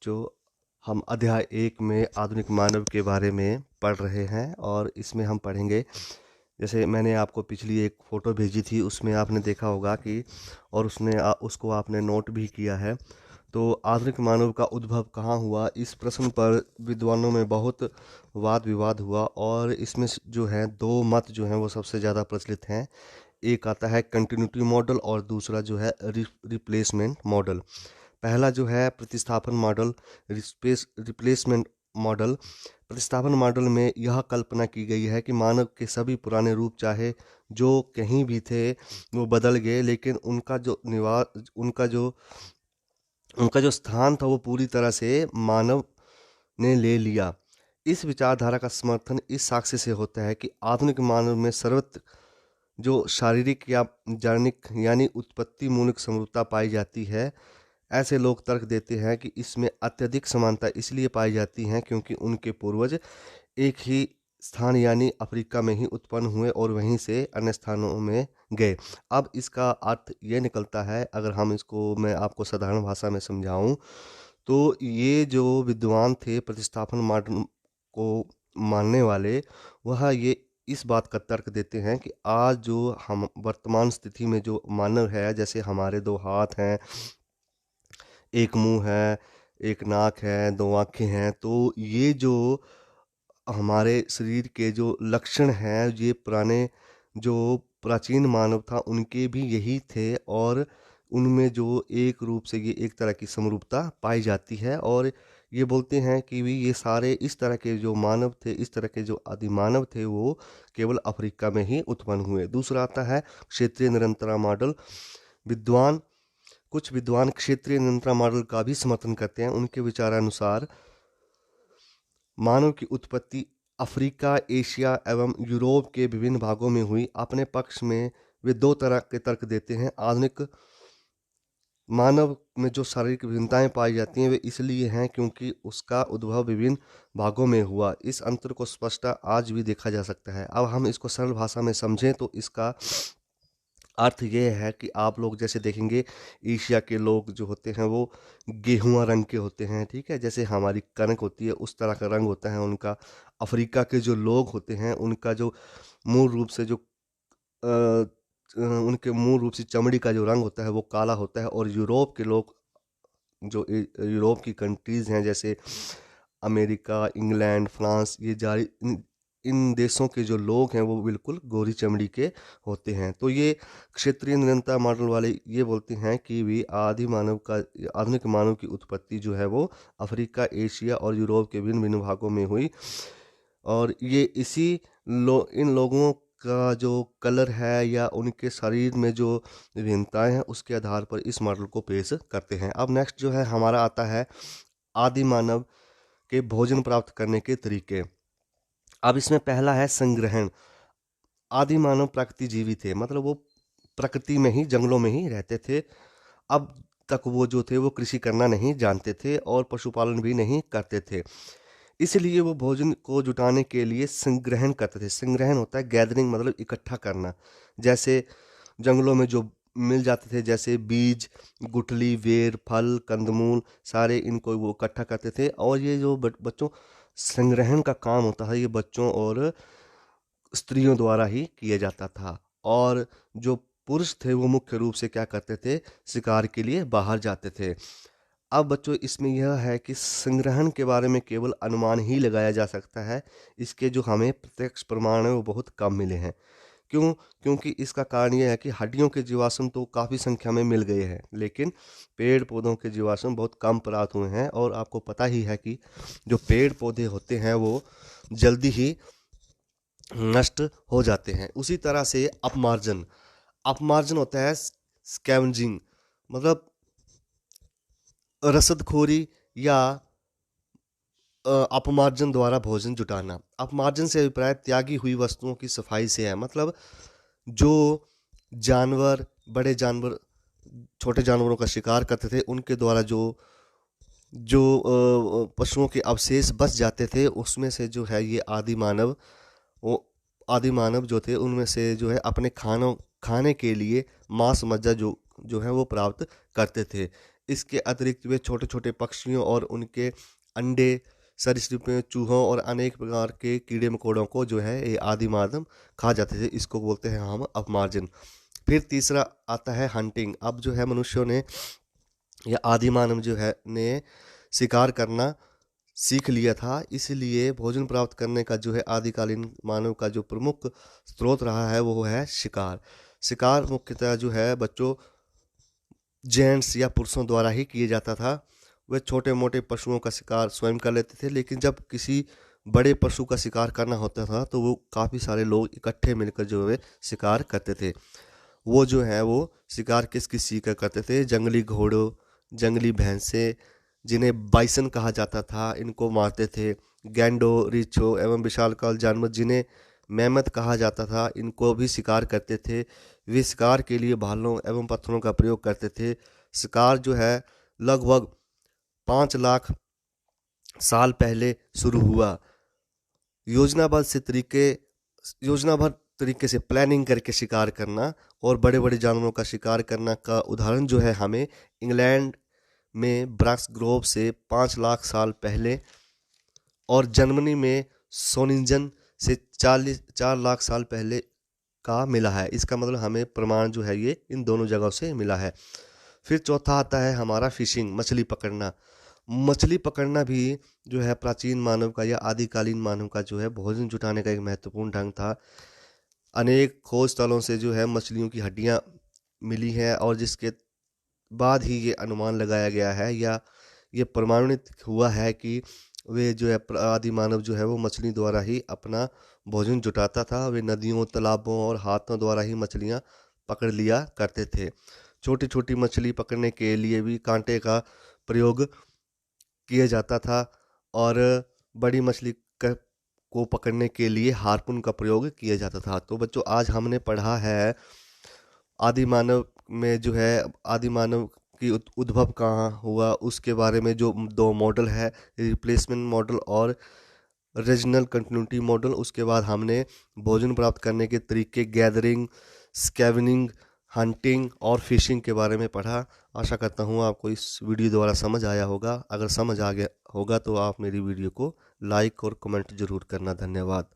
बच्चों, हम अध्याय 1 में आधुनिक मानव के बारे में पढ़ रहे हैं और इसमें हम पढ़ेंगे। जैसे मैंने आपको पिछली एक फ़ोटो भेजी थी, उसमें आपने देखा होगा कि और उसको आपने नोट भी किया है। तो आधुनिक मानव का उद्भव कहाँ हुआ, इस प्रश्न पर विद्वानों में बहुत वाद विवाद हुआ और इसमें जो है 2 मत जो हैं वो सबसे ज़्यादा प्रचलित हैं। एक आता है कंटिन्यूटी मॉडल और दूसरा जो है रिप्लेसमेंट मॉडल। पहला जो है प्रतिस्थापन मॉडल, रिप्लेसमेंट मॉडल। प्रतिस्थापन मॉडल में यह कल्पना की गई है कि मानव के सभी पुराने रूप, चाहे जो कहीं भी थे, वो बदल गए, लेकिन उनका जो स्थान था वो पूरी तरह से मानव ने ले लिया। इस विचारधारा का समर्थन इस साक्ष्य से होता है कि आधुनिक मानव में सर्वत्र जो शारीरिक या जैनिक यानी उत्पत्ति मूलक समरूपता पाई जाती है। ऐसे लोग तर्क देते हैं कि इसमें अत्यधिक समानता इसलिए पाई जाती हैं क्योंकि उनके पूर्वज एक ही स्थान यानी अफ्रीका में ही उत्पन्न हुए और वहीं से अन्य स्थानों में गए। अब इसका अर्थ ये निकलता है, अगर हम इसको मैं आपको साधारण भाषा में समझाऊं, तो ये जो विद्वान थे प्रतिस्थापन मॉडल को मानने वाले, वह ये इस बात का तर्क देते हैं कि आज जो हम वर्तमान स्थिति में जो मानव है, जैसे हमारे 2 हाथ हैं, एक मुंह है, एक नाक है, 2 आँखें हैं, तो ये जो हमारे शरीर के जो लक्षण हैं, ये पुराने जो प्राचीन मानव था उनके भी यही थे और उनमें जो एक रूप से ये एक तरह की समरूपता पाई जाती है। और ये बोलते हैं कि भी ये सारे इस तरह के जो मानव थे, इस तरह के जो आदि मानव थे, वो केवल अफ्रीका में ही उत्पन्न हुए। दूसरा आता है क्षेत्रीय निरंतरता मॉडल। विद्वान कुछ विद्वान क्षेत्रीय नियंत्रण मॉडल का भी समर्थन करते हैं। उनके विचारानुसार मानव की उत्पत्ति अफ्रीका, एशिया एवं यूरोप के विभिन्न भागों में हुई। अपने पक्ष में वे 2 तरह के तर्क देते हैं। आधुनिक मानव में जो शारीरिक विभिन्नताएं पाई जाती हैं वे इसलिए हैं क्योंकि उसका उद्भव विभिन्न भागों में हुआ। इस अंतर को स्पष्ट आज भी देखा जा सकता है। अब हम इसको सरल भाषा में समझें तो इसका अर्थ ये है कि आप लोग जैसे देखेंगे, एशिया के लोग जो होते हैं वो गेहुआ रंग के होते हैं, ठीक है, जैसे हमारी कनक होती है उस तरह का रंग होता है उनका। अफ्रीका के जो लोग होते हैं उनका जो मूल रूप से जो उनके मूल रूप से चमड़ी का जो रंग होता है वो काला होता है। और यूरोप के लोग जो यूरोप की कंट्रीज़ हैं, जैसे अमेरिका, इंग्लैंड, फ्रांस, ये जारी इन देशों के जो लोग हैं वो बिल्कुल गोरी चमड़ी के होते हैं। तो ये क्षेत्रीय निरंतर मॉडल वाले ये बोलते हैं कि भी आधुनिक मानव की उत्पत्ति जो है वो अफ्रीका, एशिया और यूरोप के भिन्न भिन्न भागों में हुई। और ये इन लोगों का जो कलर है या उनके शरीर में जो विभिन्नताएं हैं उसके आधार पर इस मॉडल को पेश करते हैं। अब नेक्स्ट जो है हमारा आता है आदि मानव के भोजन प्राप्त करने के तरीके। अब इसमें पहला है संग्रहण। आदि मानव प्रकृति जीवी थे, मतलब वो प्रकृति में ही, जंगलों में ही रहते थे। अब तक वो जो थे वो कृषि करना नहीं जानते थे और पशुपालन भी नहीं करते थे। इसलिए वो भोजन को जुटाने के लिए संग्रहण करते थे। संग्रहण होता है गैदरिंग, मतलब इकट्ठा करना। जैसे जंगलों में जो मिल जाते थे, जैसे बीज, गुठली, वेर, फल, कंदमूल, सारे इनको वो इकट्ठा करते थे। और ये जो बच्चों संग्रहण का काम होता है ये बच्चों और स्त्रियों द्वारा ही किया जाता था। और जो पुरुष थे वो मुख्य रूप से क्या करते थे, शिकार के लिए बाहर जाते थे। अब बच्चों इसमें यह है कि संग्रहण के बारे में केवल अनुमान ही लगाया जा सकता है। इसके जो हमें प्रत्यक्ष प्रमाण है वो बहुत कम मिले हैं। क्यों? क्योंकि इसका कारण यह है कि हड्डियों के जीवाश्म तो काफ़ी संख्या में मिल गए हैं, लेकिन पेड़ पौधों के जीवाश्म बहुत कम प्राप्त हुए हैं। और आपको पता ही है कि जो पेड़ पौधे होते हैं वो जल्दी ही नष्ट हो जाते हैं। उसी तरह से अपमार्जन अपमार्जन होता है स्कैवेंजिंग, मतलब रसदखोरी या अपमार्जन द्वारा भोजन जुटाना। अपमार्जन से अभिप्राय त्यागी हुई वस्तुओं की सफाई से है। मतलब जो जानवर, बड़े जानवर छोटे जानवरों का शिकार करते थे उनके द्वारा जो जो पशुओं के अवशेष बच जाते थे उसमें से जो है ये वो आदि मानव जो थे उनमें से जो है अपने खाने के लिए मांस मज्जा जो जो है वो प्राप्त करते थे। इसके अतिरिक्त वे छोटे छोटे पक्षियों और उनके अंडे, सरीसृपों, चूहों और अनेक प्रकार के कीड़े मकोड़ों को जो है ये आदि मानव खा जाते थे। इसको बोलते हैं हम अपमार्जन। फिर तीसरा आता है हंटिंग। अब जो है मनुष्यों ने या आदि मानव जो है ने शिकार करना सीख लिया था, इसलिए भोजन प्राप्त करने का जो है आदिकालीन मानव का जो प्रमुख स्रोत रहा है वो है शिकार। शिकार मुख्यतः जो है बच्चों जेंट्स या पुरुषों द्वारा ही किया जाता था। वे छोटे मोटे पशुओं का शिकार स्वयं कर लेते थे, लेकिन जब किसी बड़े पशु का शिकार करना होता था तो वो काफ़ी सारे लोग इकट्ठे मिलकर जो है शिकार करते थे। वो जो है वो शिकार किस किस चीज़ का करते थे? जंगली घोड़ों, जंगली भैंसे जिन्हें बाइसन कहा जाता था, इनको मारते थे। गैंडो, रीछो एवं विशालकाय जानवर जिन्हें मैमथ कहा जाता था, इनको भी शिकार करते थे। वे शिकार के लिए भालों एवं पत्थरों का प्रयोग करते थे। शिकार जो है लगभग 5 लाख साल पहले शुरू हुआ। योजनाबद्ध तरीके से प्लानिंग करके शिकार करना और बड़े बड़े जानवरों का शिकार करना का उदाहरण जो है हमें इंग्लैंड में ब्रक्स ग्रोव से 5 लाख साल पहले और जर्मनी में सोनिंजन से 4 लाख साल पहले का मिला है। इसका मतलब हमें प्रमाण जो है ये इन दोनों जगहों से मिला है। फिर चौथा आता है हमारा फिशिंग, मछली पकड़ना। मछली पकड़ना भी जो है प्राचीन मानव का या आदिकालीन मानव का जो है भोजन जुटाने का एक महत्वपूर्ण ढंग था। अनेक खोज स्थलों से जो है मछलियों की हड्डियां मिली हैं और जिसके बाद ही ये अनुमान लगाया गया है या ये प्रमाणित हुआ है कि वे जो है आदि मानव जो है वो मछली द्वारा ही अपना भोजन जुटाता था। वे नदियों, तालाबों और हाथों द्वारा ही मछलियां पकड़ लिया करते थे। छोटी छोटी मछली पकड़ने के लिए भी कांटे का प्रयोग किया जाता था और बड़ी मछली को पकड़ने के लिए हार्पून का प्रयोग किया जाता था। तो बच्चों आज हमने पढ़ा है आदि मानव में जो है आदि मानव की उद्भव कहाँ हुआ, उसके बारे में जो 2 मॉडल है, रिप्लेसमेंट मॉडल और रीजनल कंटिन्यूटी मॉडल। उसके बाद हमने भोजन प्राप्त करने के तरीके, गैदरिंग, स्कैवेंजिंग, हंटिंग और फिशिंग के बारे में पढ़ा। आशा करता हूँ आपको इस वीडियो द्वारा समझ आया होगा। अगर समझ आ गया होगा तो आप मेरी वीडियो को लाइक और कमेंट जरूर करना। धन्यवाद।